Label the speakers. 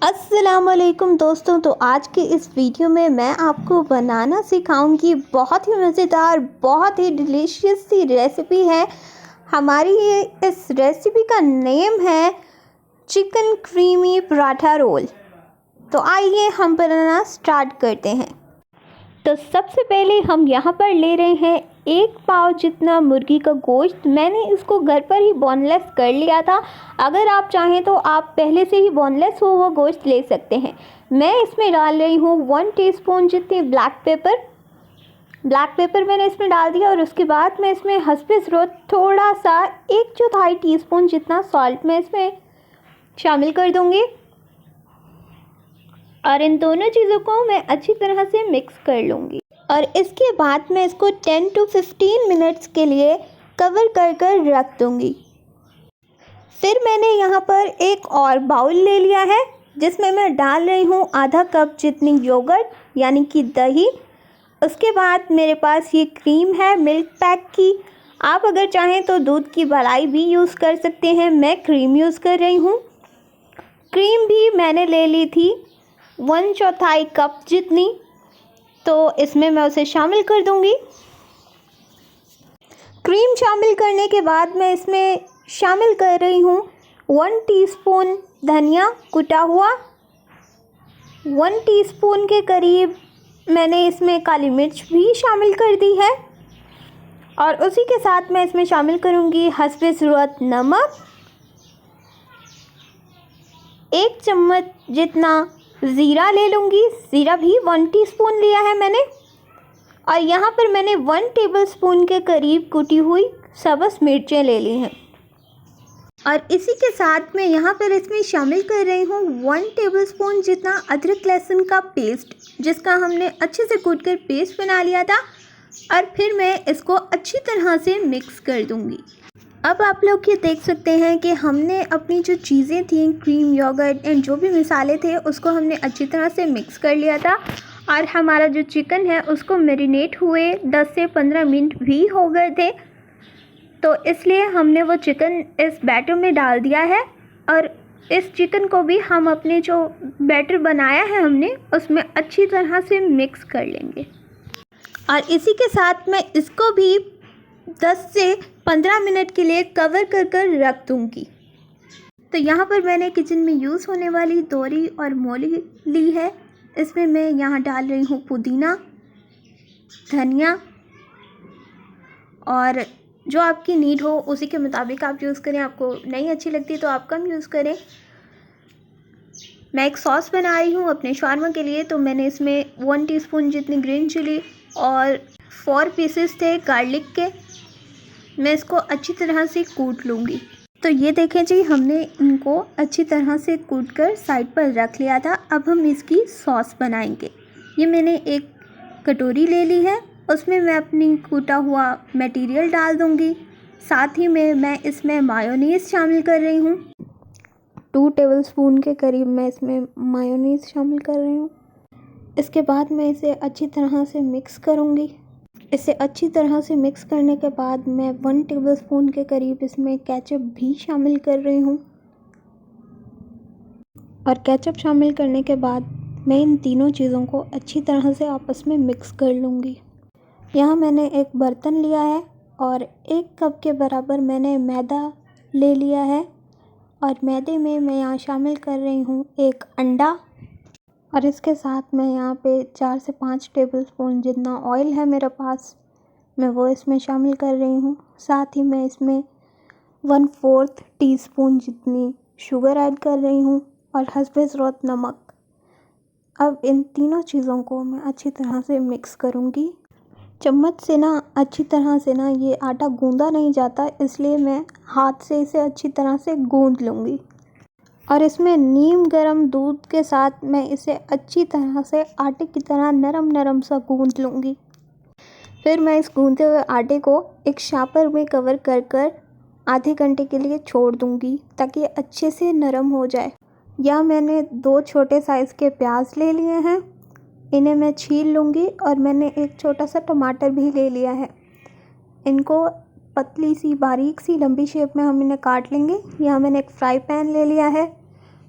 Speaker 1: अस्सलाम वालेकुम दोस्तों। तो आज के इस वीडियो में मैं आपको बनाना सिखाऊंगी बहुत ही मज़ेदार, बहुत ही डिलीशियस सी रेसिपी है। हमारी ये इस रेसिपी का नेम है चिकन क्रीमी पराठा रोल। तो आइए हम बनाना स्टार्ट करते हैं। तो सबसे पहले हम यहाँ पर ले रहे हैं 1 पाव जितना मुर्गी का गोश्त। मैंने इसको घर पर ही बोनलेस कर लिया था। अगर आप चाहें तो आप पहले से ही बोनलेस हो वो गोश्त ले सकते हैं। मैं इसमें डाल रही हूँ 1 टीस्पून जितनी ब्लैक पेपर मैंने इसमें डाल दिया। और उसके बाद मैं इसमें हस्बे ज़रूरत थोड़ा सा 1/4 टीस्पून जितना सॉल्ट मैं इसमें शामिल कर दूँगी। और इन दोनों चीज़ों को मैं अच्छी तरह से मिक्स कर लूँगी। और इसके बाद मैं इसको 10 to 15 मिनट्स के लिए कवर कर रख दूँगी। फिर मैंने यहाँ पर एक और बाउल ले लिया है जिसमें मैं डाल रही हूँ आधा कप जितनी योगर्ट यानी कि दही। उसके बाद मेरे पास ये क्रीम है मिल्क पैक की। आप अगर चाहें तो दूध की मलाई भी यूज़ कर सकते हैं। मैं क्रीम यूज़ कर रही हूँ। क्रीम भी मैंने ले ली थी 1/4 कप जितनी। तो इसमें मैं उसे शामिल कर दूंगी। क्रीम शामिल करने के बाद मैं इसमें शामिल कर रही हूँ 1 टीस्पून धनिया कुटा हुआ, 1 टीस्पून के करीब मैंने इसमें काली मिर्च भी शामिल कर दी है। और उसी के साथ मैं इसमें शामिल करूँगी हस्बे ज़रूरत नमक, 1 चम्मच जितना ज़ीरा ले लूँगी। ज़ीरा भी 1 टीस्पून लिया है मैंने। और यहाँ पर मैंने 1 टेबलस्पून के करीब कुटी हुई सब्ज़ मिर्चें ले ली हैं। और इसी के साथ मैं यहाँ पर इसमें शामिल कर रही हूँ 1 टेबलस्पून जितना अदरक लहसुन का पेस्ट, जिसका हमने अच्छे से कूट कर पेस्ट बना लिया था। और फिर मैं इसको अच्छी तरह से मिक्स कर दूँगी। अब आप लोग ये देख सकते हैं कि हमने अपनी जो चीज़ें थी क्रीम, योगर्ट एंड जो भी मसाले थे उसको हमने अच्छी तरह से मिक्स कर लिया था। और हमारा जो चिकन है उसको मैरिनेट हुए 10 से 15 मिनट भी हो गए थे। तो इसलिए हमने वो चिकन इस बैटर में डाल दिया है। और इस चिकन को भी हम अपने जो बैटर बनाया है हमने उसमें अच्छी तरह से मिक्स कर लेंगे। और इसी के साथ मैं इसको भी 10 से 15 मिनट के लिए कवर कर रख दूँगी। तो यहाँ पर मैंने किचन में यूज़ होने वाली दोरी और मोली ली है। इसमें मैं यहाँ डाल रही हूँ पुदीना, धनिया, और जो आपकी नीड हो उसी के मुताबिक आप यूज़ करें। आपको नहीं अच्छी लगती तो आप कम यूज़ करें। मैं एक सॉस बना रही हूँ अपने शावरमा के लिए। तो मैंने इसमें 1 टीस्पून जितनी ग्रीन चिली और 4 पीसेस थे गार्लिक के। मैं इसको अच्छी तरह से कूट लूँगी। तो ये देखें जी, हमने इनको अच्छी तरह से कूट कर साइड पर रख लिया था। अब हम इसकी सॉस बनाएंगे। ये मैंने एक कटोरी ले ली है, उसमें मैं अपनी कूटा हुआ मटेरियल डाल दूँगी। साथ ही में मैं इसमें मायोनीज़ शामिल कर रही हूँ। 2 टेबलस्पून के करीब मैं इसमें मायोनीज़ शामिल कर रही हूँ। इसके बाद मैं इसे अच्छी तरह से मिक्स करूँगी। इसे अच्छी तरह से मिक्स करने के बाद मैं 1 टेबलस्पून के करीब इसमें केचप भी शामिल कर रही हूँ। और केचप शामिल करने के बाद मैं इन तीनों चीज़ों को अच्छी तरह से आपस में मिक्स कर लूँगी। यहाँ मैंने एक बर्तन लिया है और 1 कप के बराबर मैंने मैदा ले लिया है। और मैदे में मैं यहाँ शामिल कर रही हूँ 1 अंडा। और इसके साथ मैं यहाँ पे 4 से 5 टेबलस्पून जितना ऑयल है मेरे पास, मैं वो इसमें शामिल कर रही हूँ। साथ ही मैं इसमें 1/4 टीस्पून जितनी शुगर ऐड कर रही हूँ और हस्बे ज़रूरत नमक। अब इन तीनों चीज़ों को मैं अच्छी तरह से मिक्स करूँगी। चम्मच से ना अच्छी तरह से ना ये आटा गूंदा नहीं जाता, इसलिए मैं हाथ से इसे अच्छी तरह से गूंद लूँगी। और इसमें नीम गर्म दूध के साथ मैं इसे अच्छी तरह से आटे की तरह नरम सा गूंद लूँगी। फिर मैं इस गूंदे हुए आटे को एक शापर में कवर कर आधे घंटे के लिए छोड़ दूँगी ताकि अच्छे से नरम हो जाए। या मैंने 2 छोटे साइज़ के प्याज ले लिए हैं, इन्हें मैं छील लूँगी। और मैंने एक छोटा सा टमाटर भी ले लिया है, इनको पतली सी बारीक सी लंबी शेप में हम इन्हें काट लेंगे। यहाँ मैंने एक फ्राई पैन ले लिया है,